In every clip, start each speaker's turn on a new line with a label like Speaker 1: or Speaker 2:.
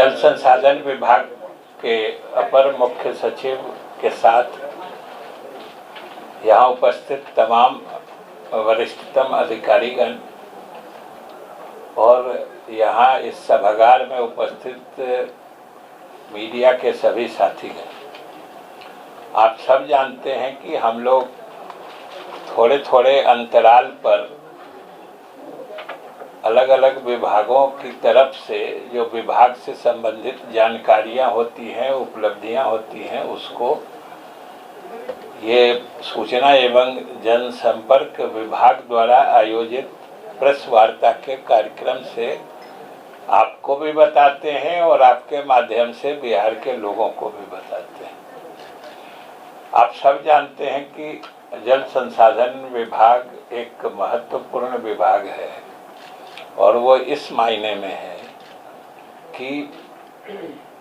Speaker 1: जल संसाधन विभाग के अपर मुख्य सचिव के साथ यहाँ उपस्थित तमाम वरिष्ठतम अधिकारीगण और यहाँ इस सभागार में उपस्थित मीडिया के सभी साथीगण, आप सब जानते हैं कि हम लोग थोड़े थोड़े अंतराल पर अलग अलग विभागों की तरफ से जो विभाग से संबंधित जानकारियां होती हैं, उपलब्धियां होती हैं, उसको ये सूचना एवं जनसंपर्क विभाग द्वारा आयोजित प्रेस वार्ता के कार्यक्रम से आपको भी बताते हैं और आपके माध्यम से बिहार के लोगों को भी बताते हैं। आप सब जानते हैं कि जल संसाधन विभाग एक महत्वपूर्ण विभाग है और वो इस मायने में है कि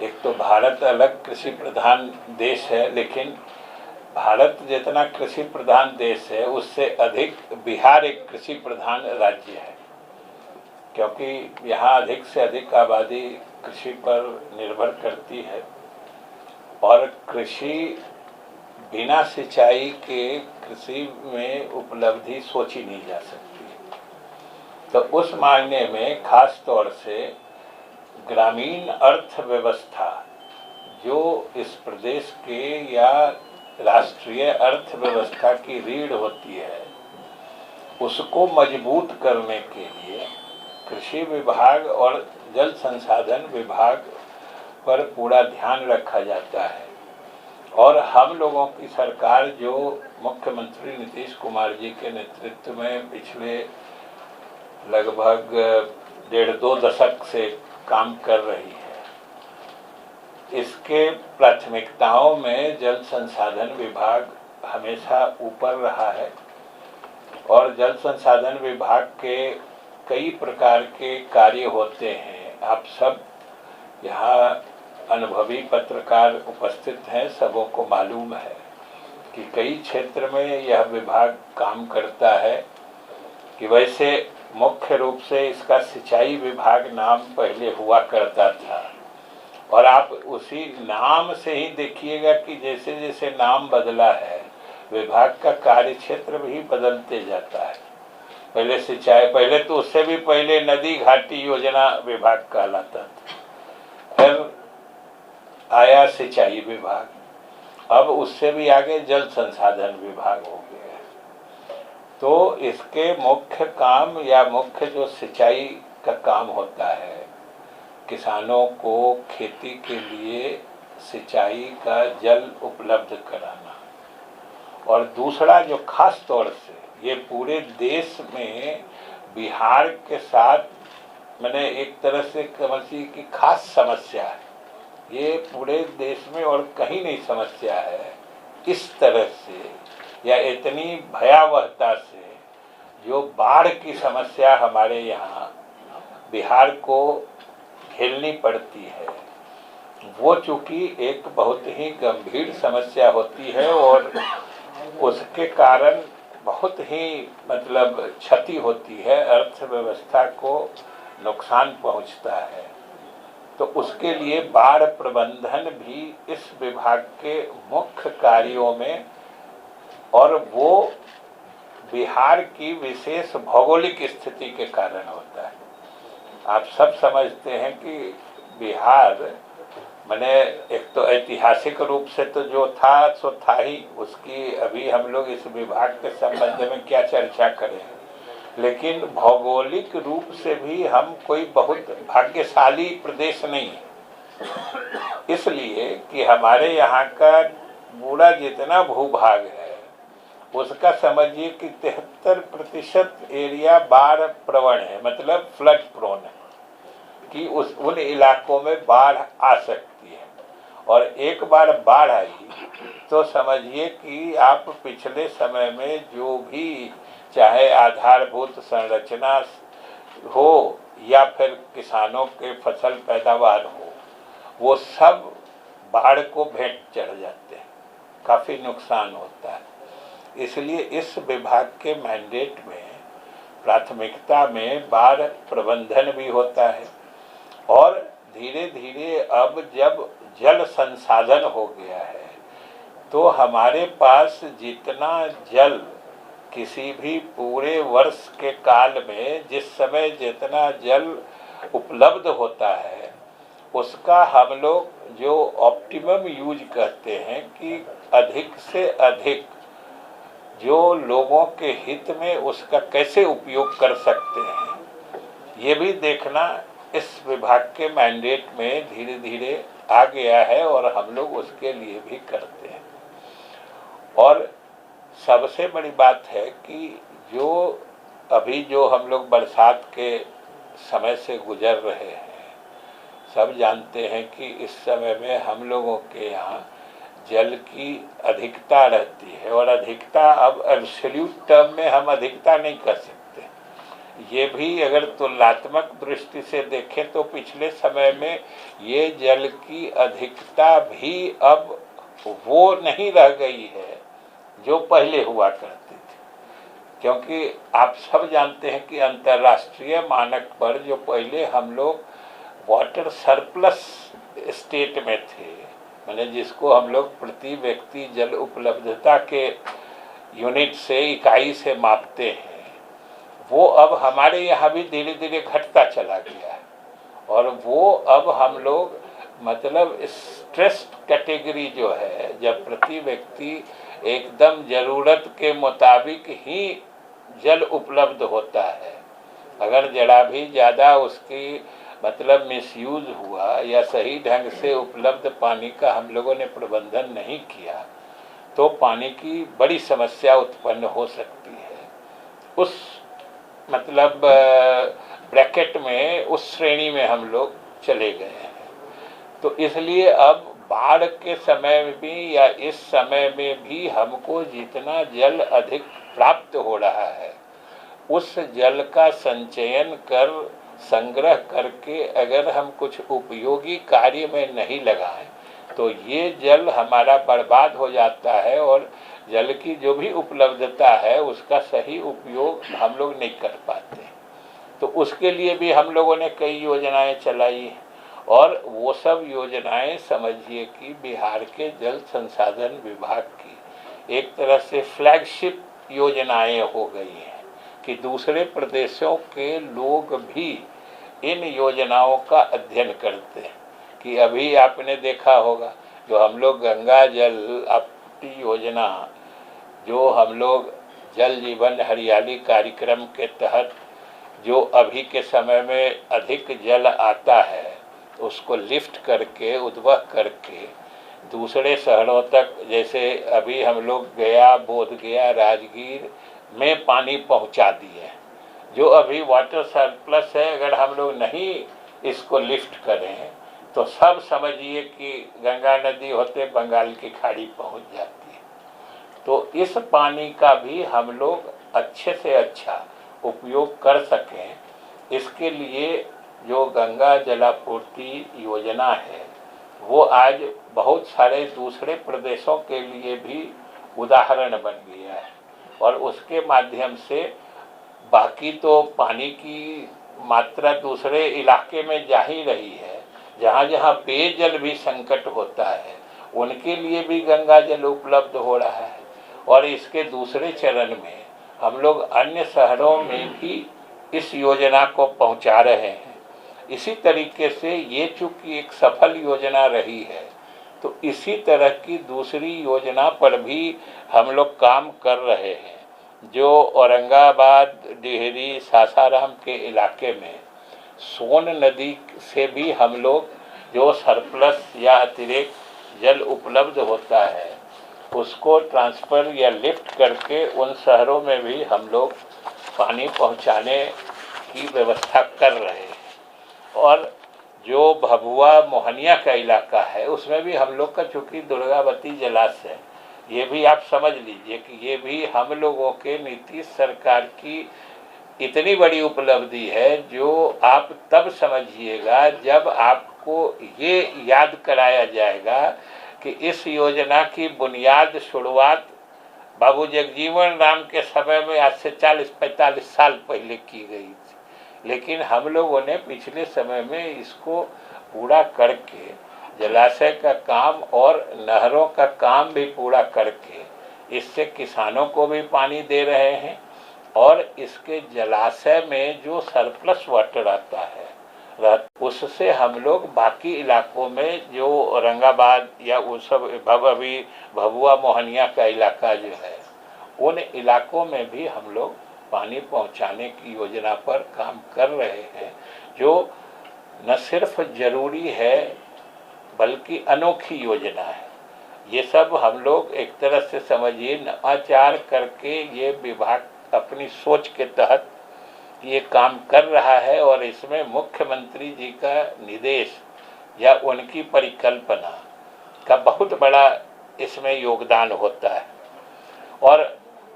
Speaker 1: एक तो भारत अलग कृषि प्रधान देश है, लेकिन भारत जितना कृषि प्रधान देश है उससे अधिक बिहार एक कृषि प्रधान राज्य है, क्योंकि यहाँ अधिक से अधिक आबादी कृषि पर निर्भर करती है और कृषि बिना सिंचाई के कृषि में उपलब्धि सोची नहीं जा सकती। तो उस मायने में खास तौर से ग्रामीण अर्थव्यवस्था जो इस प्रदेश के या राष्ट्रीय अर्थव्यवस्था की रीढ़ होती है, उसको मजबूत करने के लिए कृषि विभाग और जल संसाधन विभाग पर पूरा ध्यान रखा जाता है। और हम लोगों की सरकार जो मुख्यमंत्री नीतीश कुमार जी के नेतृत्व में पिछले लगभग 1.5-2 दशक से काम कर रही है, इसके प्राथमिकताओं में जल संसाधन विभाग हमेशा ऊपर रहा है और जल संसाधन विभाग के कई प्रकार के कार्य होते हैं। आप सब यहाँ अनुभवी पत्रकार उपस्थित हैं, सबों को मालूम है कि कई क्षेत्र में यह विभाग काम करता है। कि वैसे मुख्य रूप से इसका सिंचाई विभाग नाम पहले हुआ करता था और आप उसी नाम से ही देखिएगा कि जैसे जैसे नाम बदला है विभाग का कार्य क्षेत्र भी बदलते जाता है। पहले सिंचाई, पहले तो उससे भी पहले नदी घाटी योजना विभाग कहलाता था, फिर आया सिंचाई विभाग, अब उससे भी आगे जल संसाधन विभाग हो गया। तो इसके मुख्य काम या मुख्य जो सिंचाई का काम होता है, किसानों को खेती के लिए सिंचाई का जल उपलब्ध कराना। और दूसरा जो खास तौर से ये पूरे देश में बिहार के साथ मैंने एक तरह से समझिए कि खास समस्या है, ये पूरे देश में और कहीं नहीं समस्या है इस तरह से या इतनी भयावहता से जो बाढ़ की समस्या हमारे यहाँ बिहार को झेलनी पड़ती है। वो चूँकि एक बहुत ही गंभीर समस्या होती है और उसके कारण बहुत ही मतलब क्षति होती है, अर्थव्यवस्था को नुकसान पहुंचता है। तो उसके लिए बाढ़ प्रबंधन भी इस विभाग के मुख्य कार्यों में, और वो बिहार की विशेष भौगोलिक स्थिति के कारण होता है। आप सब समझते हैं कि बिहार मैंने एक तो ऐतिहासिक रूप से तो जो था सो था ही, उसकी अभी हम लोग इस विभाग के संबंध में क्या चर्चा करें, लेकिन भौगोलिक रूप से भी हम कोई बहुत भाग्यशाली प्रदेश नहीं है, इसलिए कि हमारे यहाँ का पूरा जितना भूभाग है उसका समझिए कि 73% एरिया बाढ़ प्रवण है, मतलब फ्लड प्रोन है, कि उन इलाकों में बाढ़ आ सकती है। और एक बार बाढ़ आई तो समझिए कि आप पिछले समय में जो भी चाहे आधारभूत संरचना हो या फिर किसानों के फसल पैदावार हो, वो सब बाढ़ को भेंट चढ़ जाते हैं, काफ़ी नुकसान होता है। इसलिए इस विभाग के मैंडेट में प्राथमिकता में बाढ़ प्रबंधन भी होता है और धीरे धीरे अब जब जल संसाधन हो गया है तो हमारे पास जितना जल किसी भी पूरे वर्ष के काल में जिस समय जितना जल उपलब्ध होता है उसका हम लोग जो ऑप्टिमम यूज कहते हैं कि अधिक से अधिक जो लोगों के हित में उसका कैसे उपयोग कर सकते हैं, ये भी देखना इस विभाग के मैंडेट में धीरे धीरे आ गया है और हम लोग उसके लिए भी करते हैं। और सबसे बड़ी बात है कि जो अभी जो हम लोग बरसात के समय से गुजर रहे हैं, सब जानते हैं कि इस समय में हम लोगों के यहाँ जल की अधिकता रहती है और अधिकता अब एब्सोल्यूट टर्म में हम अधिकता नहीं कर सकते। ये भी अगर तुलनात्मक दृष्टि से देखें तो पिछले समय में ये जल की अधिकता भी अब वो नहीं रह गई है जो पहले हुआ करती थी, क्योंकि आप सब जानते हैं कि अंतर्राष्ट्रीय मानक पर जो पहले हम लोग वाटर सरप्लस स्टेट में थे, मैंने जिसको हम लोग प्रति व्यक्ति जल उपलब्धता के यूनिट से इकाई से मापते हैं, वो अब हमारे यहाँ भी धीरे धीरे घटता चला गया है। और वो अब हम लोग मतलब स्ट्रेस्ड कैटेगरी जो है, जब प्रति व्यक्ति एकदम ज़रूरत के मुताबिक ही जल उपलब्ध होता है, अगर जरा भी ज़्यादा उसकी मतलब मिसयूज हुआ या सही ढंग से उपलब्ध पानी का हम लोगों ने प्रबंधन नहीं किया तो पानी की बड़ी समस्या उत्पन्न हो सकती है। उस मतलब ब्रैकेट में, उस श्रेणी में हम लोग चले गए हैं। तो इसलिए अब बाढ़ के समय में भी या इस समय में भी हमको जितना जल अधिक प्राप्त हो रहा है उस जल का संचयन कर संग्रह करके अगर हम कुछ उपयोगी कार्य में नहीं लगाएं तो ये जल हमारा बर्बाद हो जाता है और जल की जो भी उपलब्धता है उसका सही उपयोग हम लोग नहीं कर पाते। तो उसके लिए भी हम लोगों ने कई योजनाएं चलाई हैं और वो सब योजनाएं समझिए कि बिहार के जल संसाधन विभाग की एक तरह से फ्लैगशिप योजनाएं हो गई हैं कि दूसरे प्रदेशों के लोग भी इन योजनाओं का अध्ययन करते हैं। कि अभी आपने देखा होगा जो हम लोग गंगा जल आपूर्ति योजना, जो हम लोग जल जीवन हरियाली कार्यक्रम के तहत जो अभी के समय में अधिक जल आता है उसको लिफ्ट करके उद्वह करके दूसरे शहरों तक, जैसे अभी हम लोग गया, बोधगया, राजगीर में पानी पहुंचा दिए। जो अभी वाटर सरप्लस है, अगर हम लोग नहीं इसको लिफ्ट करें तो सब समझिए कि गंगा नदी होते बंगाल की खाड़ी पहुंच जाती है। तो इस पानी का भी हम लोग अच्छे से अच्छा उपयोग कर सकें, इसके लिए जो गंगा जलापूर्ति योजना है वो आज बहुत सारे दूसरे प्रदेशों के लिए भी उदाहरण बन गया है और उसके माध्यम से बाकी तो पानी की मात्रा दूसरे इलाके में जा ही रही है, जहाँ जहाँ पेयजल भी संकट होता है उनके लिए भी गंगा जल उपलब्ध हो रहा है। और इसके दूसरे चरण में हम लोग अन्य शहरों में भी इस योजना को पहुँचा रहे हैं। इसी तरीके से ये चूँकि एक सफल योजना रही है तो इसी तरह की दूसरी योजना पर भी हम लोग काम कर रहे हैं। जो औरंगाबाद, डिहरी, सासाराम के इलाके में सोन नदी से भी हम लोग जो सरप्लस या अतिरिक्त जल उपलब्ध होता है उसको ट्रांसफ़र या लिफ्ट करके उन शहरों में भी हम लोग पानी पहुंचाने की व्यवस्था कर रहे हैं। और जो भभुआ मोहनिया का इलाका है उसमें भी हम लोग का चूँकि दुर्गावती जलाशय है, ये भी आप समझ लीजिए कि ये भी हम लोगों के नीतीश सरकार की इतनी बड़ी उपलब्धि है जो आप तब समझिएगा जब आपको ये याद कराया जाएगा कि इस योजना की बुनियाद शुरुआत बाबू जगजीवन राम के समय में आज से 40-45 साल पहले की गई थी, लेकिन हम लोगों ने पिछले समय में इसको पूरा करके, जलाशय का काम और नहरों का काम भी पूरा करके इससे किसानों को भी पानी दे रहे हैं और इसके जलाशय में जो सरप्लस वाटर आता है उससे हम लोग बाकी इलाकों में जो औरंगाबाद या वो सब अभी भभुआ मोहनिया का इलाका जो है, उन इलाकों में भी हम लोग पानी पहुंचाने की योजना पर काम कर रहे हैं, जो न सिर्फ जरूरी है बल्कि अनोखी योजना है। ये सब हम लोग एक तरह से समझिए नवाचार करके ये विभाग अपनी सोच के तहत ये काम कर रहा है और इसमें मुख्यमंत्री जी का निर्देश या उनकी परिकल्पना का बहुत बड़ा इसमें योगदान होता है। और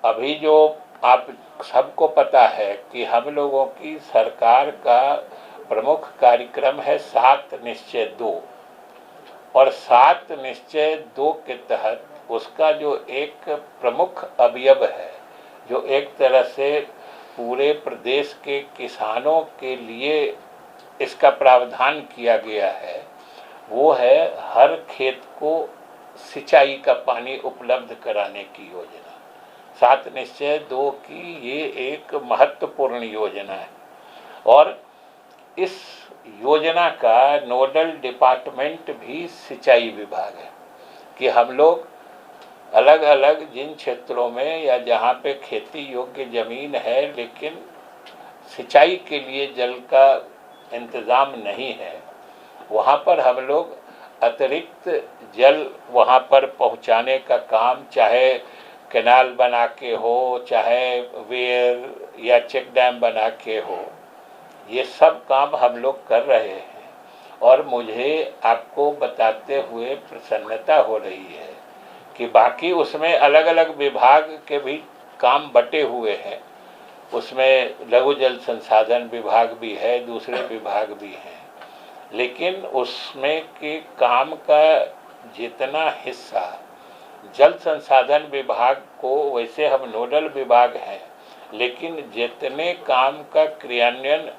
Speaker 1: अभी जो आप सबको पता है कि हम लोगों की सरकार का प्रमुख कार्यक्रम है 7 निश्चय 2, और 7 निश्चय 2 के तहत उसका जो एक प्रमुख अवयव है, जो एक तरह से पूरे प्रदेश के किसानों के लिए इसका प्रावधान किया गया है, वो है हर खेत को सिंचाई का पानी उपलब्ध कराने की योजना। 7 निश्चय 2 की ये एक महत्वपूर्ण योजना है और इस योजना का नोडल डिपार्टमेंट भी सिंचाई विभाग है कि हम लोग अलग अलग जिन क्षेत्रों में या जहाँ पे खेती योग्य ज़मीन है लेकिन सिंचाई के लिए जल का इंतज़ाम नहीं है, वहाँ पर हम लोग अतिरिक्त जल वहाँ पर पहुँचाने का काम, चाहे कैनाल बना के हो, चाहे वेयर या चेक डैम बना के हो, ये सब काम हम लोग कर रहे हैं। और मुझे आपको बताते हुए प्रसन्नता हो रही है कि बाकी उसमें अलग अलग विभाग के भी काम बटे हुए हैं। उसमें लघु जल संसाधन विभाग भी है, दूसरे विभाग भी हैं, लेकिन उसमें के काम का जितना हिस्सा जल संसाधन विभाग को, वैसे हम नोडल विभाग हैं, लेकिन जितने काम का क्रियान्वयन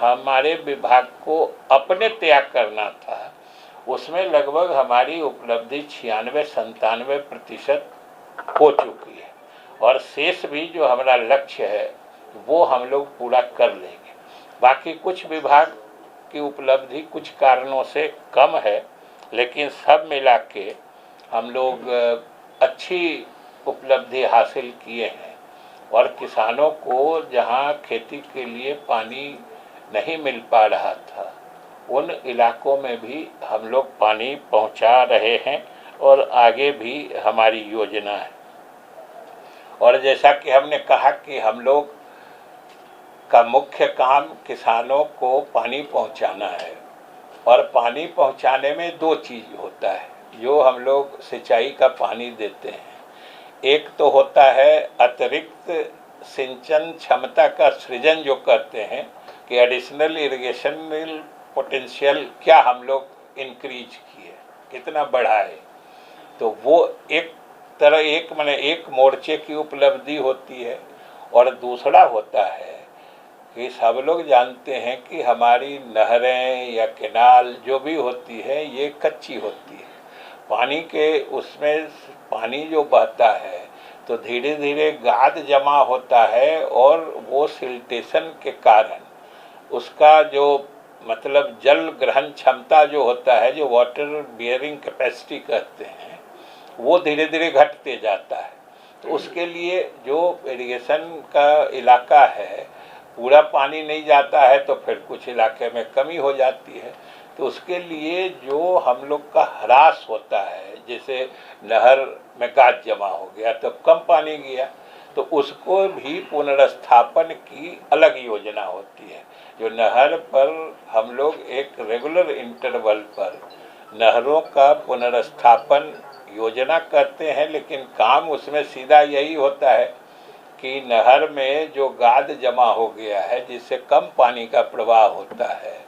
Speaker 1: हमारे विभाग को अपने त्याग करना था, उसमें लगभग हमारी उपलब्धि 96-97% हो चुकी है और शेष भी जो हमारा लक्ष्य है वो हम लोग पूरा कर लेंगे। बाकी कुछ विभाग की उपलब्धि कुछ कारणों से कम है, लेकिन सब मिला के हम लोग अच्छी उपलब्धि हासिल किए हैं और किसानों को जहां खेती के लिए पानी नहीं मिल पा रहा था, उन इलाकों में भी हम लोग पानी पहुंचा रहे हैं और आगे भी हमारी योजना है। और जैसा कि हमने कहा कि हम लोग का मुख्य काम किसानों को पानी पहुंचाना है, और पानी पहुंचाने में 2 चीज़ होता है जो हम लोग सिंचाई का पानी देते हैं। एक तो होता है अतिरिक्त सिंचन क्षमता का सृजन जो करते हैं कि एडिशनल इरिगेशनल पोटेंशियल क्या हम लोग इंक्रीज किए, कितना बढ़ाए, तो वो एक तरह एक मोर्चे की उपलब्धि होती है। और दूसरा होता है कि सब लोग जानते हैं कि हमारी नहरें या कैनाल जो भी होती है ये कच्ची होती है, पानी के उसमें पानी जो बहता है तो धीरे धीरे गाद जमा होता है और वो सिल्टेशन के कारण उसका जो मतलब जल ग्रहण क्षमता जो होता है, जो वाटर बियरिंग कैपेसिटी कहते हैं, वो धीरे धीरे घटते जाता है। तो उसके लिए जो इरिगेशन का इलाका है पूरा पानी नहीं जाता है तो फिर कुछ इलाके में कमी हो जाती है। तो उसके लिए जो हम लोग का ह्रास होता है, जैसे नहर में गाद जमा हो गया तो कम पानी गया, तो उसको भी पुनर्स्थापन की अलग योजना होती है। जो नहर पर हम लोग एक रेगुलर इंटरवल पर नहरों का पुनर्स्थापन योजना करते हैं, लेकिन काम उसमें सीधा यही होता है कि नहर में जो गाद जमा हो गया है जिससे कम पानी का प्रवाह होता है,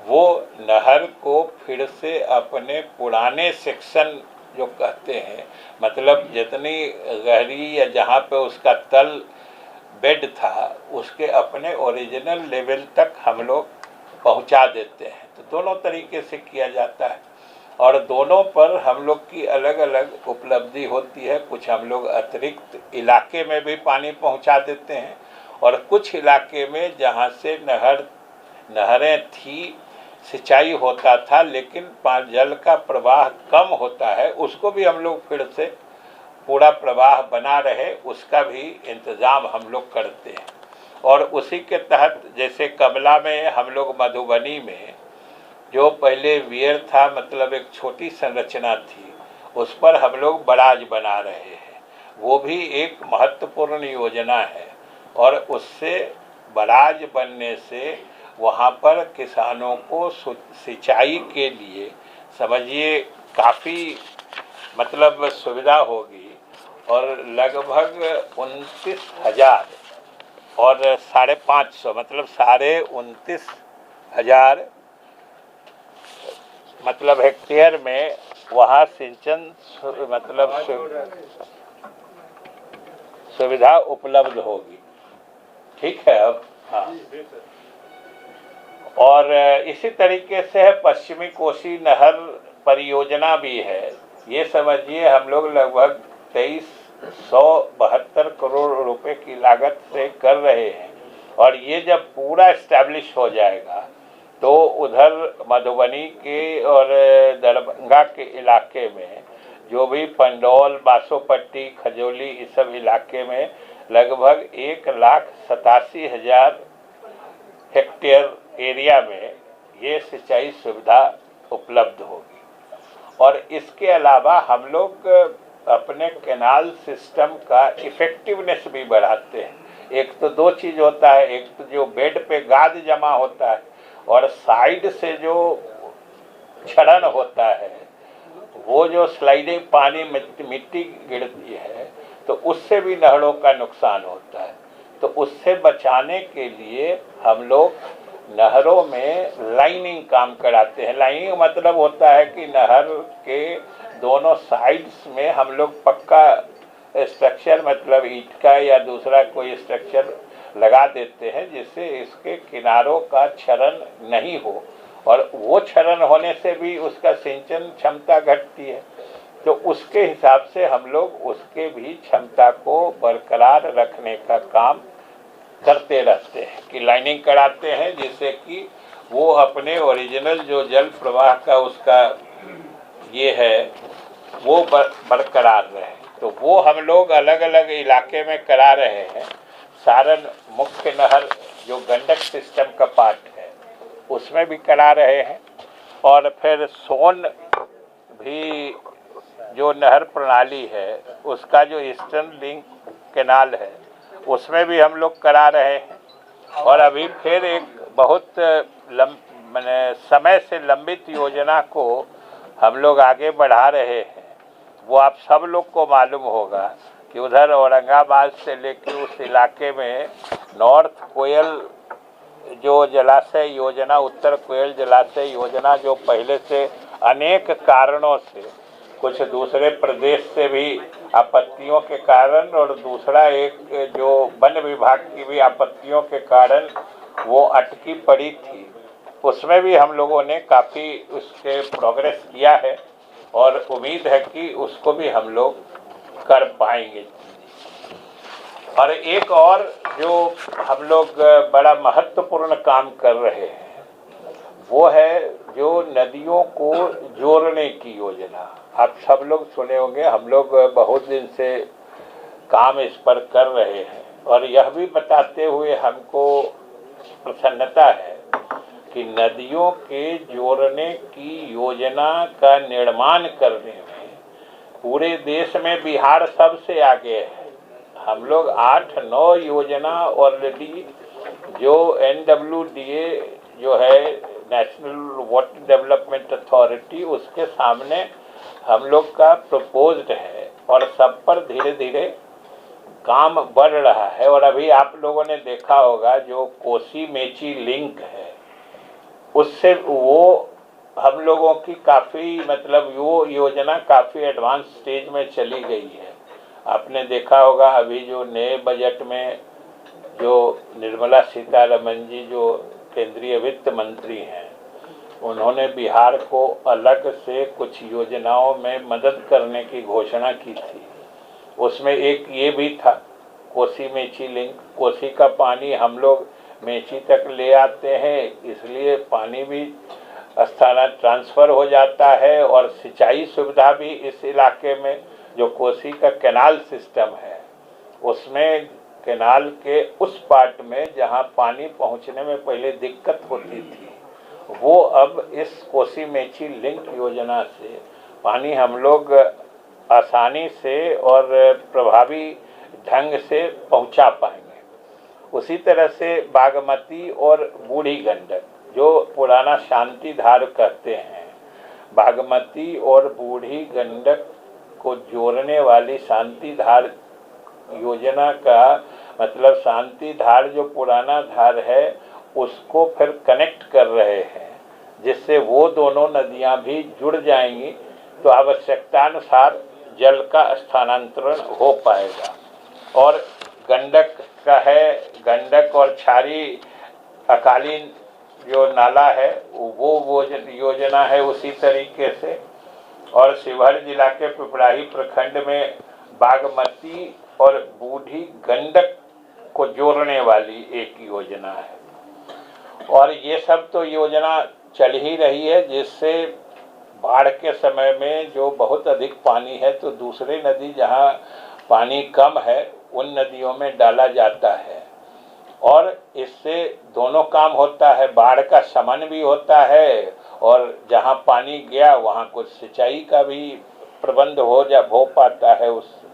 Speaker 1: वो नहर को फिर से अपने पुराने सेक्शन जो कहते हैं, मतलब जितनी गहरी या जहाँ पे उसका तल बेड था उसके अपने ओरिजिनल लेवल तक हम लोग पहुंचा देते हैं। तो दोनों तरीके से किया जाता है और दोनों पर हम लोग की अलग अलग उपलब्धि होती है। कुछ हम लोग अतिरिक्त इलाके में भी पानी पहुंचा देते हैं और कुछ इलाके में जहां से नहरें थी, सिंचाई होता था लेकिन जल का प्रवाह कम होता है, उसको भी हम लोग फिर से पूरा प्रवाह बना रहे उसका भी इंतज़ाम हम लोग करते हैं। और उसी के तहत जैसे कमला में हम लोग मधुबनी में जो पहले वियर था, मतलब एक छोटी संरचना थी, उस पर हम लोग बराज बना रहे हैं। वो भी एक महत्वपूर्ण योजना है और उससे बराज बनने से वहाँ पर किसानों को सिंचाई के लिए समझिए काफ़ी मतलब सुविधा होगी और लगभग 29,000 और 550 मतलब 29,000 मतलब हेक्टेयर में वहाँ सिंचन मतलब सुविधा उपलब्ध होगी। ठीक है। अब हाँ, और इसी तरीके से पश्चिमी कोसी नहर परियोजना भी है। ये समझिए हम लोग लगभग 2372 करोड़ रुपए की लागत से कर रहे हैं और ये जब पूरा एस्टैब्लिश हो जाएगा तो उधर मधुबनी के और दरभंगा के इलाके में जो भी पंडौल, बासोपट्टी, खजौली, इस सब इलाके में लगभग 1,87,000 हेक्टेयर एरिया में ये सिंचाई सुविधा उपलब्ध होगी। और इसके अलावा हम लोग अपने कैनाल सिस्टम का इफेक्टिवनेस भी बढ़ाते हैं। एक तो दो चीज़ होता है, एक तो जो बेड पे गाद जमा होता है और साइड से जो क्षरण होता है, वो जो स्लाइडिंग पानी मिट्टी गिरती है तो उससे भी नहरों का नुकसान होता है। तो उससे बचाने के लिए हम लोग नहरों में लाइनिंग काम कराते हैं। लाइनिंग मतलब होता है कि नहर के दोनों साइड्स में हम लोग पक्का स्ट्रक्चर मतलब ईंट का या दूसरा कोई स्ट्रक्चर लगा देते हैं जिससे इसके किनारों का क्षरण नहीं हो और वो क्षरण होने से भी उसका सिंचन क्षमता घटती है। तो उसके हिसाब से हम लोग उसके भी क्षमता को बरकरार रखने का काम करते रहते हैं कि लाइनिंग कराते हैं जिससे कि वो अपने ओरिजिनल जो जल प्रवाह का उसका ये है वो बरकरार रहे। तो वो हम लोग अलग अलग इलाके में करा रहे हैं। सारण मुख्य नहर जो गंडक सिस्टम का पार्ट है उसमें भी करा रहे हैं और फिर सोन भी जो नहर प्रणाली है उसका जो ईस्टर्न लिंक कैनाल है उसमें भी हम लोग करा रहे हैं। और अभी फिर एक बहुत समय से लंबित योजना को हम लोग आगे बढ़ा रहे हैं। वो आप सब लोग को मालूम होगा कि उधर औरंगाबाद से लेकर उस इलाके में नॉर्थ कोयल जो जलाशय योजना, उत्तर कोयल जलाशय योजना जो पहले से अनेक कारणों से कुछ दूसरे प्रदेश से भी आपत्तियों के कारण और दूसरा एक जो वन विभाग की भी आपत्तियों के कारण वो अटकी पड़ी थी, उसमें भी हम लोगों ने काफ़ी उसके प्रोग्रेस किया है और उम्मीद है कि उसको भी हम लोग कर पाएंगे। और एक और जो हम लोग बड़ा महत्वपूर्ण काम कर रहे हैं वो है जो नदियों को जोड़ने की योजना। आप सब लोग सुने होंगे, हम लोग बहुत दिन से काम इस पर कर रहे हैं और यह भी बताते हुए हमको प्रसन्नता है कि नदियों के जोड़ने की योजना का निर्माण करने में पूरे देश में बिहार सबसे आगे है। हम लोग 8-9 योजना ऑलरेडी जो NWDA जो है नेशनल वाटर डेवलपमेंट अथॉरिटी, उसके सामने हम लोग का प्रपोज्ड है और सब पर धीरे धीरे काम बढ़ रहा है। और अभी आप लोगों ने देखा होगा जो कोसी मेची लिंक है उससे वो हम लोगों की काफ़ी मतलब वो योजना काफ़ी एडवांस स्टेज में चली गई है। आपने देखा होगा अभी जो नए बजट में जो निर्मला सीतारमण जी जो केंद्रीय वित्त मंत्री हैं, उन्होंने बिहार को अलग से कुछ योजनाओं में मदद करने की घोषणा की थी। उसमें एक ये भी था, कोसी मेची लिंक। कोसी का पानी हम लोग मेची तक ले आते हैं, इसलिए पानी भी ट्रांसफ़र हो जाता है और सिंचाई सुविधा भी इस इलाके में, जो कोसी का कैनाल सिस्टम है उसमें कैनाल के उस पार्ट में जहां पानी पहुंचने में पहले दिक्कत होती थी, वो अब इस कोसी मेची लिंक योजना से पानी हम लोग आसानी से और प्रभावी ढंग से पहुंचा पाएंगे। उसी तरह से बागमती और बूढ़ी गंडक, जो पुराना शांति धार कहते हैं, बागमती और बूढ़ी गंडक को जोड़ने वाली शांति धार योजना का मतलब शांति धार जो पुराना धार है उसको फिर कनेक्ट कर रहे हैं, जिससे वो दोनों नदियां भी जुड़ जाएंगी, तो आवश्यकतानुसार जल का स्थानांतरण हो पाएगा। और गंडक का है, गंडक और छारी अकालीन जो नाला है वो योजना है उसी तरीके से। और शिवहर जिला के पिपराही प्रखंड में बागमती और बूढ़ी गंडक को जोड़ने वाली एक योजना है। और ये सब तो योजना चल ही रही है, जिससे बाढ़ के समय में जो बहुत अधिक पानी है तो दूसरे नदी जहाँ पानी कम है उन नदियों में डाला जाता है, और इससे दोनों काम होता है, बाढ़ का शमन भी होता है और जहाँ पानी गया वहाँ कुछ सिंचाई का भी प्रबंध हो पाता है उससे।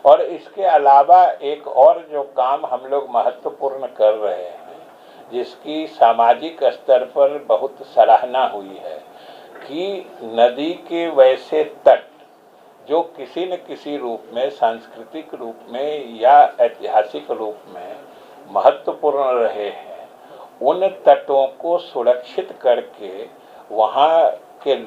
Speaker 1: और इसके अलावा एक और जो काम हम लोग महत्वपूर्ण कर रहे हैं, जिसकी सामाजिक स्तर पर बहुत सराहना हुई है, कि नदी के वैसे तट जो किसी न किसी रूप में, सांस्कृतिक रूप में या ऐतिहासिक रूप में महत्वपूर्ण रहे हैं, उन तटों को सुरक्षित करके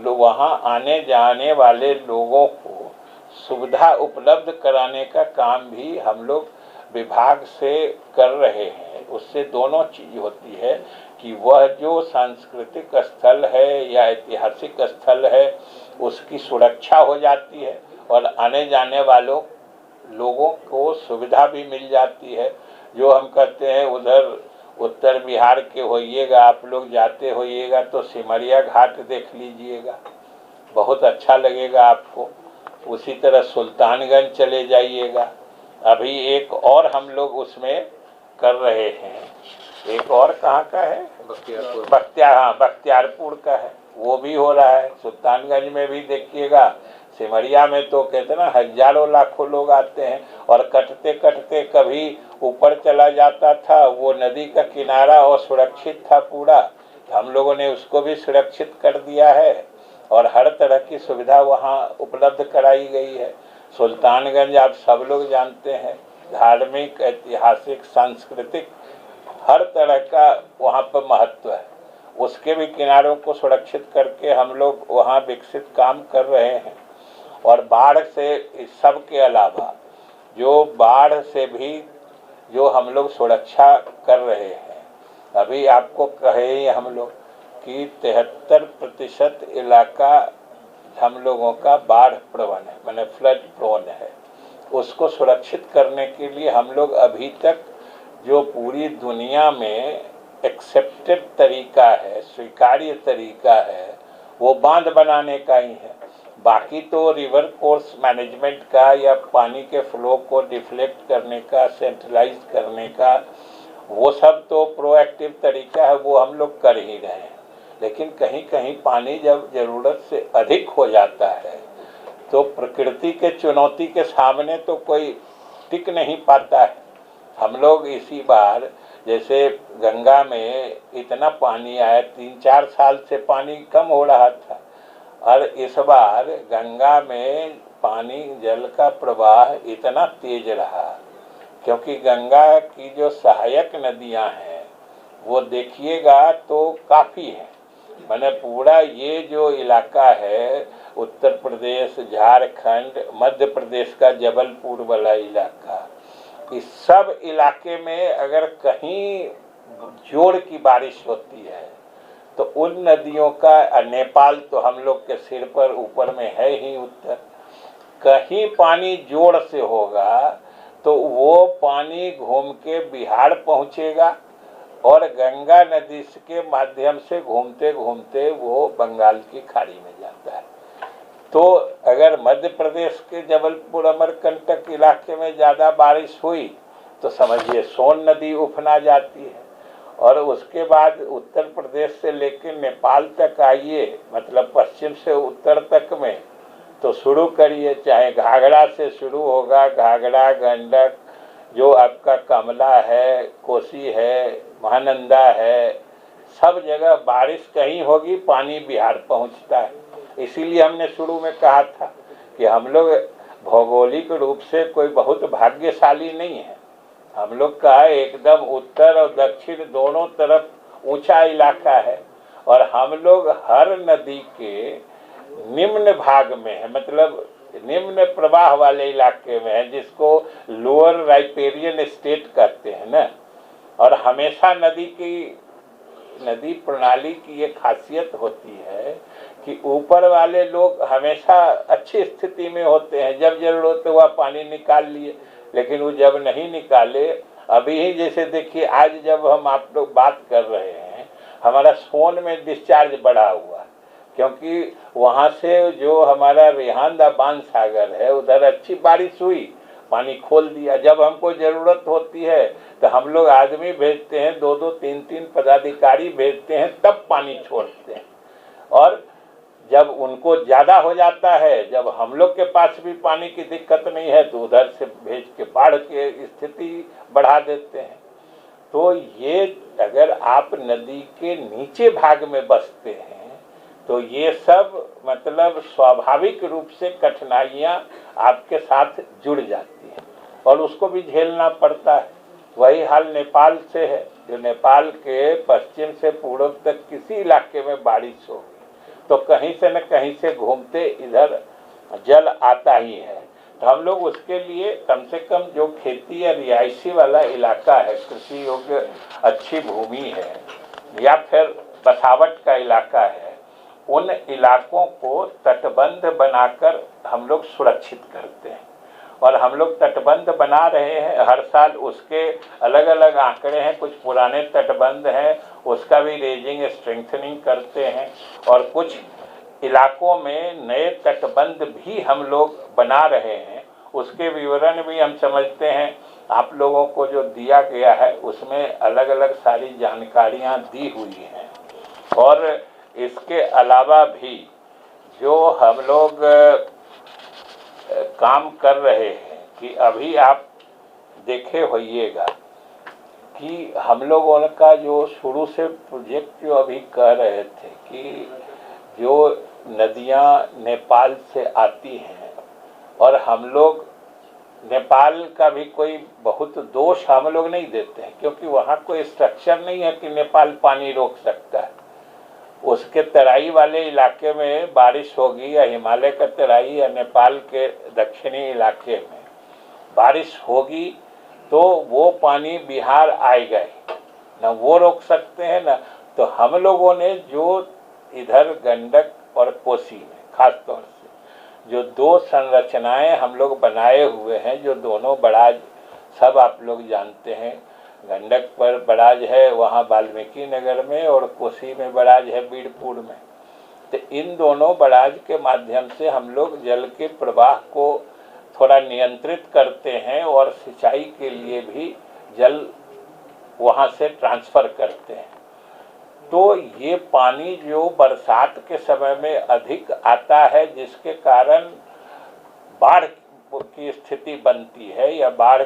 Speaker 1: वहाँ आने जाने वाले लोगों को सुविधा उपलब्ध कराने का काम भी हम लोग विभाग से कर रहे हैं। उससे दोनों चीज़ होती है कि वह जो सांस्कृतिक स्थल है या ऐतिहासिक स्थल है उसकी सुरक्षा हो जाती है और आने जाने वालों लोगों को सुविधा भी मिल जाती है। जो हम कहते हैं, उधर उत्तर बिहार के होइएगा, आप लोग जाते होइएगा तो सिमरिया घाट देख लीजिएगा, बहुत अच्छा लगेगा आपको। उसी तरह सुल्तानगंज चले जाइएगा। अभी एक और हम लोग उसमें कर रहे हैं, एक और कहाँ का है, बख्तियारपुर का है, वो भी हो रहा है। सुल्तानगंज में भी देखिएगा, सिमरिया में तो कहते ना हजारों लाखों लोग आते हैं, और कटते कटते कभी ऊपर चला जाता था, वो नदी का किनारा और सुरक्षित था पूरा, हम लोगों ने उसको भी सुरक्षित कर दिया है और हर तरह की सुविधा वहाँ उपलब्ध कराई गई है। सुल्तानगंज आप सब लोग जानते हैं, धार्मिक, ऐतिहासिक, सांस्कृतिक हर तरह का वहाँ पर महत्व है। उसके भी किनारों को सुरक्षित करके हम लोग वहाँ विकसित काम कर रहे हैं। और बाढ़ से, इस सब के अलावा जो बाढ़ से भी जो हम लोग सुरक्षा कर रहे हैं, अभी आपको कहे हम लोग कि 73% इलाका हम लोगों का बाढ़ प्रवण है, मैंने फ्लड प्रोन है। उसको सुरक्षित करने के लिए हम लोग अभी तक जो पूरी दुनिया में एक्सेप्टेड तरीका है, स्वीकार्य तरीका है, वो बांध बनाने का ही है। बाकी तो रिवर कोर्स मैनेजमेंट का या पानी के फ्लो को डिफ्लेक्ट करने का, सेंट्रलाइज करने का, वो सब तो प्रोएक्टिव तरीका है, वो हम लोग कर ही रहे हैं। लेकिन कहीं कहीं पानी जब ज़रूरत से अधिक हो जाता है तो प्रकृति के चुनौती के सामने तो कोई टिक नहीं पाता है। हम लोग इसी बार जैसे गंगा में इतना पानी आया, 3-4 साल से पानी कम हो रहा था, और इस बार गंगा में पानी, जल का प्रवाह इतना तेज रहा, क्योंकि गंगा की जो सहायक नदियां हैं वो देखिएगा तो काफ़ी हैं। मैंने पूरा ये जो इलाका है, उत्तर प्रदेश, झारखंड, मध्य प्रदेश का जबलपुर वाला इलाका, इस सब इलाके में अगर कहीं जोड़ की बारिश होती है तो उन नदियों का, नेपाल तो हम लोग के सिर पर ऊपर में है ही उत्तर, कहीं पानी जोड़ से होगा तो वो पानी घूम के बिहार पहुंचेगा और गंगा नदी के माध्यम से घूमते घूमते वो बंगाल की खाड़ी में जाता है। तो अगर मध्य प्रदेश के जबलपुर अमरकंटक इलाके में ज़्यादा बारिश हुई तो समझिए सोन नदी उफना जाती है, और उसके बाद उत्तर प्रदेश से लेकर नेपाल तक आइए, मतलब पश्चिम से उत्तर तक में, तो शुरू करिए, चाहे घाघरा से शुरू होगा, घाघरा, गंडक, जो आपका कमला है, कोसी है, महानंदा है, सब जगह बारिश कहीं होगी पानी बिहार पहुंचता है। इसीलिए हमने शुरू में कहा था कि हम लोग भौगोलिक रूप से कोई बहुत भाग्यशाली नहीं है। हम लोग का एकदम उत्तर और दक्षिण दोनों तरफ ऊंचा इलाका है, और हम लोग हर नदी के निम्न भाग में है, मतलब निम्न प्रवाह वाले इलाके में है, जिसको लोअर राइपेरियन स्टेट कहते हैं ना। और हमेशा नदी प्रणाली की ये खासियत होती है कि ऊपर वाले लोग हमेशा अच्छी स्थिति में होते हैं, जब जरूरत हुआ पानी निकाल लिए, लेकिन वो जब नहीं निकाले, अभी ही जैसे देखिए आज जब हम आप लोग बात कर रहे हैं, हमारा सोन में डिस्चार्ज बढ़ा हुआ, क्योंकि वहाँ से जो हमारा रेहानदा बांध सागर है उधर अच्छी बारिश हुई, पानी खोल दिया। जब हमको ज़रूरत होती है तो हम लोग आदमी भेजते हैं, 2-2, 3-3 पदाधिकारी भेजते हैं, तब पानी छोड़ते हैं। और जब उनको ज़्यादा हो जाता है, जब हम लोग के पास भी पानी की दिक्कत नहीं है, तो उधर से भेज के बाढ़ की स्थिति बढ़ा देते हैं। तो ये अगर आप नदी के नीचे भाग में बसते हैं तो ये सब मतलब स्वाभाविक रूप से कठिनाइयाँ आपके साथ जुड़ जाती हैं और उसको भी झेलना पड़ता है। वही हाल नेपाल से है, जो नेपाल के पश्चिम से पूर्व तक किसी इलाके में बारिश होगी तो कहीं से न कहीं से घूमते इधर जल आता ही है। तो हम लोग उसके लिए कम से कम जो खेती या रिहायशी वाला इलाका है, कृषि योग्य अच्छी भूमि है या फिर बसावट का इलाका है, उन इलाकों को तटबंध बनाकर हम लोग सुरक्षित करते हैं। और हम लोग तटबंध बना रहे हैं हर साल, उसके अलग अलग आंकड़े हैं, कुछ पुराने तटबंध हैं उसका भी रेजिंग स्ट्रेंथनिंग करते हैं, और कुछ इलाकों में नए तटबंध भी हम लोग बना रहे हैं। उसके विवरण भी हम समझते हैं, आप लोगों को जो दिया गया है उसमें अलग अलग सारी जानकारियां दी हुई हैं। और इसके अलावा भी जो हम लोग काम कर रहे हैं कि अभी आप देखे होइएगा कि हम लोगों का जो शुरू से प्रोजेक्ट जो अभी कह रहे थे कि जो नदियां नेपाल से आती हैं, और हम लोग नेपाल का भी कोई बहुत दोष हम लोग नहीं देते हैं, क्योंकि वहाँ कोई स्ट्रक्चर नहीं है कि नेपाल पानी रोक सकता है। उसके तराई वाले इलाके में बारिश होगी या हिमालय का तराई या नेपाल के दक्षिणी इलाके में बारिश होगी तो वो पानी बिहार आएगा ही, न वो रोक सकते हैं न। तो हम लोगों ने जो इधर गंडक और कोसी में खास तौर से जो दो संरचनाएं हम लोग बनाए हुए हैं, जो दोनों बराज सब आप लोग जानते हैं, गंडक पर बराज है वहाँ वाल्मीकि नगर में, और कोसी में बराज है बीड़पुर में। तो इन दोनों बराज के माध्यम से हम लोग जल के प्रवाह को थोड़ा नियंत्रित करते हैं और सिंचाई के लिए भी जल वहाँ से ट्रांसफ़र करते हैं। तो ये पानी जो बरसात के समय में अधिक आता है, जिसके कारण बाढ़ की स्थिति बनती है या बाढ़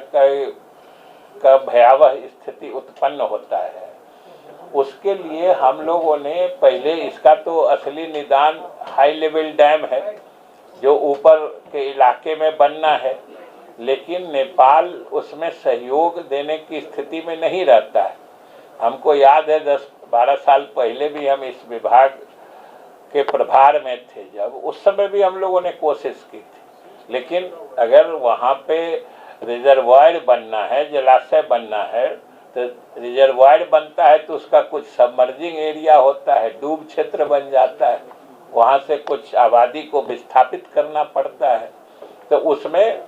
Speaker 1: का भयावह स्थिति उत्पन्न होता है, उसके लिए हम लोगों ने पहले, इसका तो असली निदान हाई लेवल डैम है जो ऊपर के इलाके में बनना है, लेकिन नेपाल उसमें सहयोग देने की स्थिति में नहीं रहता है। हमको याद है 10-12 साल पहले भी हम इस विभाग के प्रभार में थे, जब उस समय भी हम लोगों ने कोशिश की थी, लेकिन अगर वहाँ पे रिजर्वायर बनना है, जलाशय बनना है, तो रिजर्वायर बनता है तो उसका कुछ सबमर्जिंग एरिया होता है, डूब क्षेत्र बन जाता है, वहाँ से कुछ आबादी को विस्थापित करना पड़ता है। तो उसमें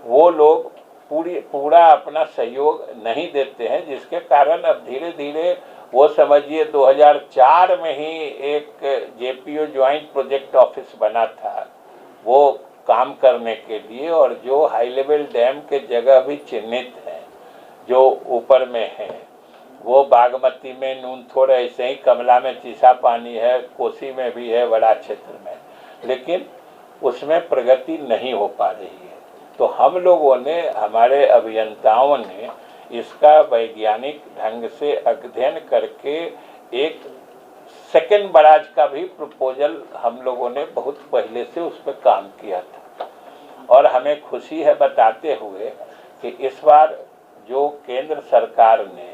Speaker 1: वो लोग पूरा अपना सहयोग नहीं देते हैं, जिसके कारण अब धीरे धीरे वो समझिए 2004 में ही एक जेपीओ ज्वाइंट प्रोजेक्ट ऑफिस बना था वो काम करने के लिए, और जो हाई लेवल डैम के जगह भी चिन्हित हैं जो ऊपर में हैं, वो बागमती में नूनथोड़, ऐसे ही कमला में चीसा पानी है, कोसी में भी है बड़ा क्षेत्र में, लेकिन उसमें प्रगति नहीं हो पा रही है। तो हम लोगों ने, हमारे अभियंताओं ने इसका वैज्ञानिक ढंग से अध्ययन करके एक सेकेंड बराज का भी प्रपोजल हम लोगों ने बहुत पहले से उस पर काम किया था, और हमें खुशी है बताते हुए कि इस बार जो केंद्र सरकार ने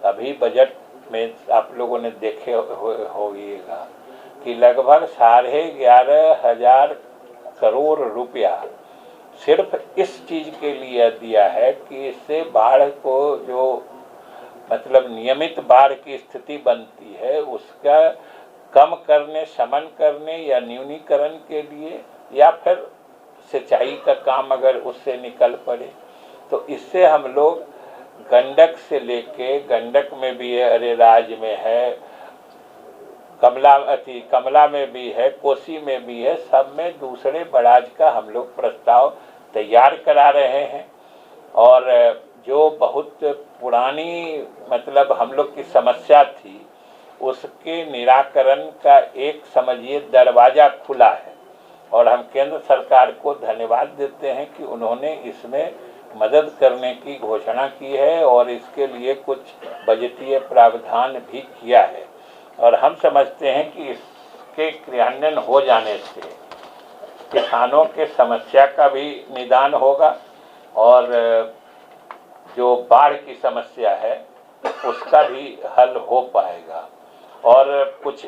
Speaker 1: अभी बजट में आप लोगों ने देखे होइएगा कि लगभग 11,500 करोड़ रुपया सिर्फ इस चीज के लिए दिया है कि इससे बाढ़ को, जो मतलब नियमित बाढ़ की स्थिति बनती है उसका कम करने, शमन करने या न्यूनीकरण के लिए, या फिर सिंचाई का काम अगर उससे निकल पड़े, तो इससे हम लोग गंडक से लेके, गंडक में भी है, अरेराज में है, कमला में भी है, कोसी में भी है, सब में दूसरे बराज का हम लोग प्रस्ताव तैयार करा रहे हैं। और जो बहुत पुरानी मतलब हम लोग की समस्या थी उसके निराकरण का एक समझिए दरवाज़ा खुला है, और हम केंद्र सरकार को धन्यवाद देते हैं कि उन्होंने इसमें मदद करने की घोषणा की है और इसके लिए कुछ बजटीय प्रावधान भी किया है। और हम समझते हैं कि इसके क्रियान्वयन हो जाने से किसानों के समस्या का भी निदान होगा, और जो बाढ़ की समस्या है उसका भी हल हो पाएगा। और कुछ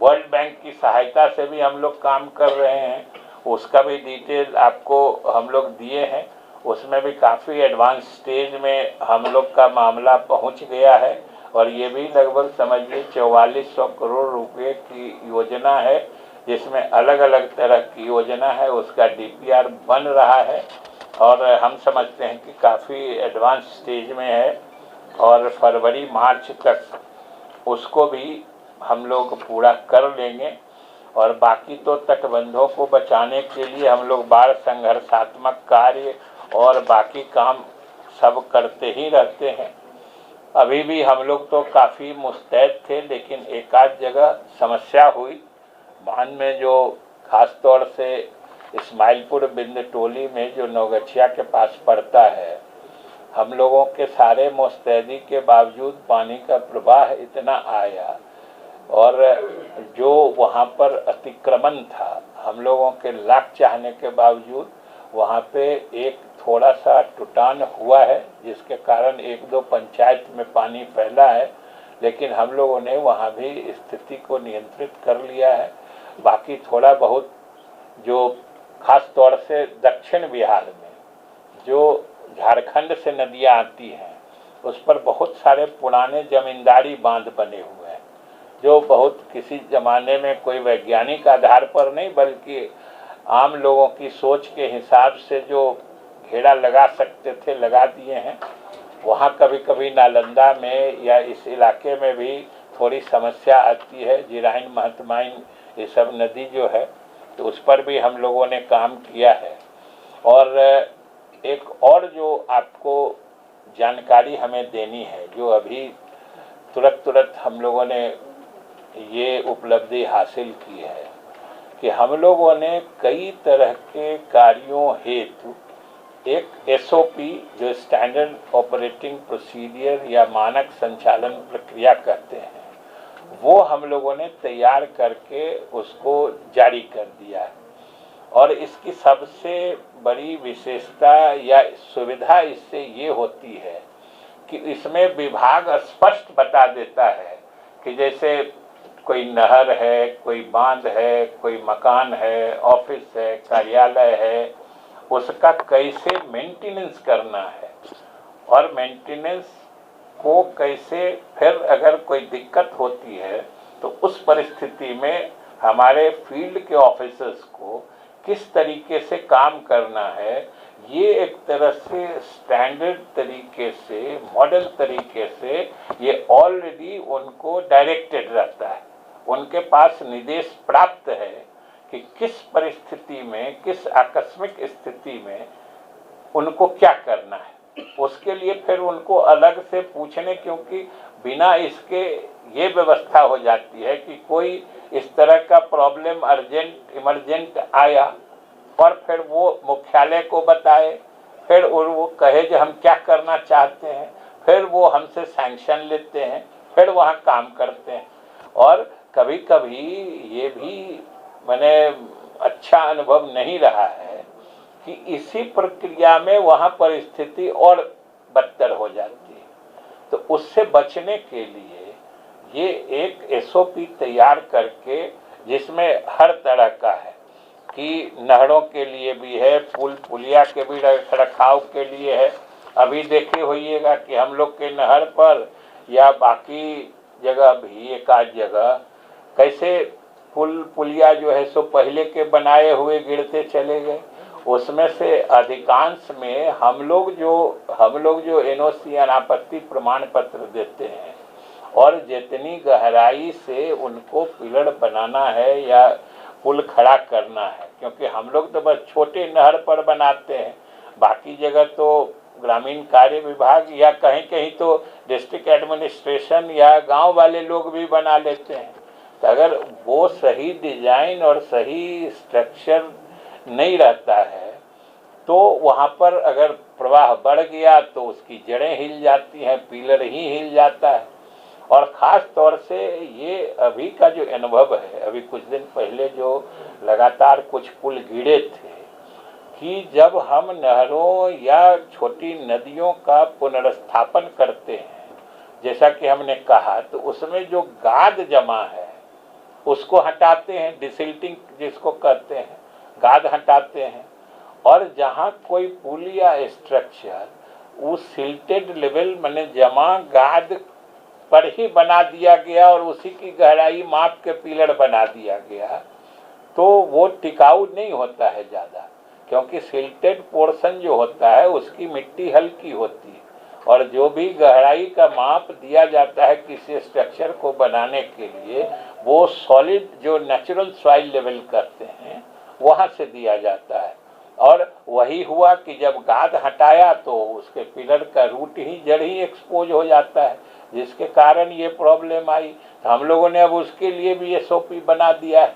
Speaker 1: वर्ल्ड बैंक की सहायता से भी हम लोग काम कर रहे हैं, उसका भी डिटेल आपको हम लोग दिए हैं, उसमें भी काफ़ी एडवांस स्टेज में हम लोग का मामला पहुंच गया है, और ये भी लगभग समझिए 4400 करोड़ रुपए की योजना है, जिसमें अलग अलग तरह की योजना है, उसका डीपीआर बन रहा है, और हम समझते हैं कि काफ़ी एडवांस स्टेज में है, और फरवरी मार्च तक उसको भी हम लोग पूरा कर लेंगे। और बाकी तो तटबंधों को बचाने के लिए हम लोग बाढ़ संघर्षात्मक कार्य और बाकी काम सब करते ही रहते हैं। अभी भी हम लोग तो काफ़ी मुस्तैद थे, लेकिन एक आध जगह समस्या हुई। बांध में जो खास तौर से इस्माइलपुर बिंद टोली में जो नौगछिया के पास पड़ता है, हम लोगों के सारे मुस्तैदी के बावजूद पानी का प्रवाह इतना आया, और जो वहाँ पर अतिक्रमण था, हम लोगों के लाख चाहने के बावजूद वहाँ पे एक थोड़ा सा टुटान हुआ है, जिसके कारण एक दो पंचायत में पानी फैला है, लेकिन हम लोगों ने वहाँ भी स्थिति को नियंत्रित कर लिया है। बाकी थोड़ा बहुत जो खास तौर से दक्षिण बिहार में जो झारखंड से नदियाँ आती हैं, उस पर बहुत सारे पुराने जमींदारी बांध बने हुए हैं, जो बहुत किसी ज़माने में कोई वैज्ञानिक आधार पर नहीं बल्कि आम लोगों की सोच के हिसाब से जो घेरा लगा सकते थे लगा दिए हैं। वहाँ कभी कभी नालंदा में या इस इलाके में भी थोड़ी समस्या आती है, जिराइन महतमाइन ये सब नदी जो है, तो उस पर भी हम लोगों ने काम किया है। और एक और जो आपको जानकारी हमें देनी है, जो अभी तुरंत हम लोगों ने ये उपलब्धि हासिल की है कि हम लोगों ने कई तरह के कार्यों हेतु एक एसओपी जो स्टैंडर्ड ऑपरेटिंग प्रोसीजर या मानक संचालन प्रक्रिया कहते हैं, वो हम लोगों ने तैयार करके उसको जारी कर दिया है। और इसकी सबसे बड़ी विशेषता या सुविधा इससे ये होती है कि इसमें विभाग स्पष्ट बता देता है कि जैसे कोई नहर है, कोई बांध है, कोई मकान है, ऑफिस है, कार्यालय है, उसका कैसे मेंटेनेंस करना है। और मेंटेनेंस को कैसे, फिर अगर कोई दिक्कत होती है तो उस परिस्थिति में हमारे फील्ड के ऑफिसर्स को किस तरीके से काम करना है, ये एक तरह से स्टैंडर्ड तरीके से, मॉडल तरीके से ये ऑलरेडी उनको डायरेक्टेड रहता है। उनके पास निर्देश प्राप्त है कि किस परिस्थिति में, किस आकस्मिक स्थिति में उनको क्या करना है। उसके लिए फिर उनको अलग से पूछने, क्योंकि बिना इसके ये व्यवस्था हो जाती है कि कोई इस तरह का प्रॉब्लम अर्जेंट इमरजेंट आया और फिर वो मुख्यालय को बताए, फिर वो कहे कि हम क्या करना चाहते हैं, फिर वो हमसे सैंक्शन लेते हैं, फिर वहाँ काम करते हैं। और कभी कभी ये भी मैंने अच्छा अनुभव नहीं रहा है कि इसी प्रक्रिया में वहाँ परिस्थिति और बदतर हो जाती है। तो उससे बचने के लिए ये एक एसओपी तैयार करके, जिसमें हर तरह का है कि नहरों के लिए भी है, पुल पुलिया के भी रखरखाव के लिए है। अभी देखे होइएगा कि हम लोग के नहर पर या बाकी जगह भी एक आध जगह कैसे पुल पुलिया जो है सो पहले के बनाए हुए गिरते चले गए। उसमें से अधिकांश में हम लोग जो एनओसी अनापत्ति प्रमाण पत्र देते हैं और जितनी गहराई से उनको पिलर बनाना है या पुल खड़ा करना है, क्योंकि हम लोग तो बस छोटे नहर पर बनाते हैं, बाकी जगह तो ग्रामीण कार्य विभाग या कहीं कहीं तो डिस्ट्रिक्ट एडमिनिस्ट्रेशन या गांव वाले लोग भी बना लेते हैं। तो अगर वो सही डिजाइन और सही स्ट्रक्चर नहीं रहता है तो वहाँ पर अगर प्रवाह बढ़ गया तो उसकी जड़ें हिल जाती हैं, पिलर ही हिल जाता है। और ख़ास तौर से ये अभी का जो अनुभव है, अभी कुछ दिन पहले जो लगातार कुछ पुल गिरे थे, कि जब हम नहरों या छोटी नदियों का पुनर्स्थापन करते हैं, जैसा कि हमने कहा, तो उसमें जो गाद जमा है उसको हटाते हैं, डिसिल्टिंग जिसको कहते हैं, गाद हटाते हैं। और जहाँ कोई पुल या स्ट्रक्चर उस सिल्टेड लेवल माने जमा गाद पर ही बना दिया गया और उसी की गहराई माप के पिलर बना दिया गया, तो वो टिकाऊ नहीं होता है ज़्यादा, क्योंकि सिल्टेड पोर्शन जो होता है उसकी मिट्टी हल्की होती है और जो भी गहराई का माप दिया जाता है किसी स्ट्रक्चर को बनाने के लिए, वो सॉलिड जो नेचुरल सॉइल लेवल करते हैं वहाँ से दिया जाता है। और वही हुआ कि जब गाद हटाया तो उसके पिलर का रूट ही, जड़ ही एक्सपोज हो जाता है, जिसके कारण ये प्रॉब्लम आई। तो हम लोगों ने अब उसके लिए भी एसओपी बना दिया है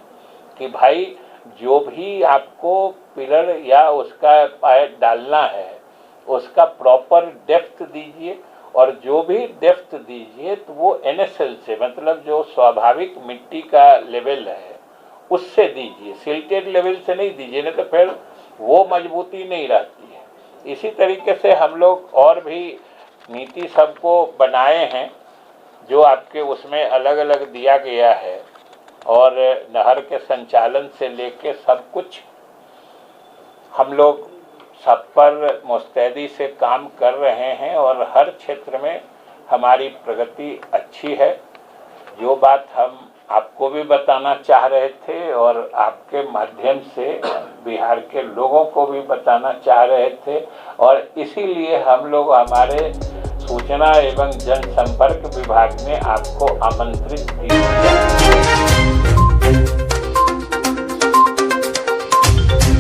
Speaker 1: कि भाई जो भी आपको पिलर या उसका पाइप डालना है उसका प्रॉपर डेप्थ दीजिए, और जो भी डेप्थ दीजिए तो वो एनएसएल से, मतलब जो स्वाभाविक मिट्टी का लेवल है उससे दीजिए, सिल्टेड लेवल से नहीं दीजिए, नहीं तो फिर वो मजबूती नहीं रहती है। इसी तरीके से हम लोग और भी नीति सबको बनाए हैं जो आपके उसमें अलग अलग दिया गया है, और नहर के संचालन से लेके सब कुछ हम लोग सब पर मुस्तैदी से काम कर रहे हैं और हर क्षेत्र में हमारी प्रगति अच्छी है। जो बात हम आपको भी बताना चाह रहे थे और आपके माध्यम से बिहार के लोगों को भी बताना चाह रहे थे, और इसीलिए हम लोग हमारे सूचना एवं जनसंपर्क विभाग ने आपको आमंत्रित किया।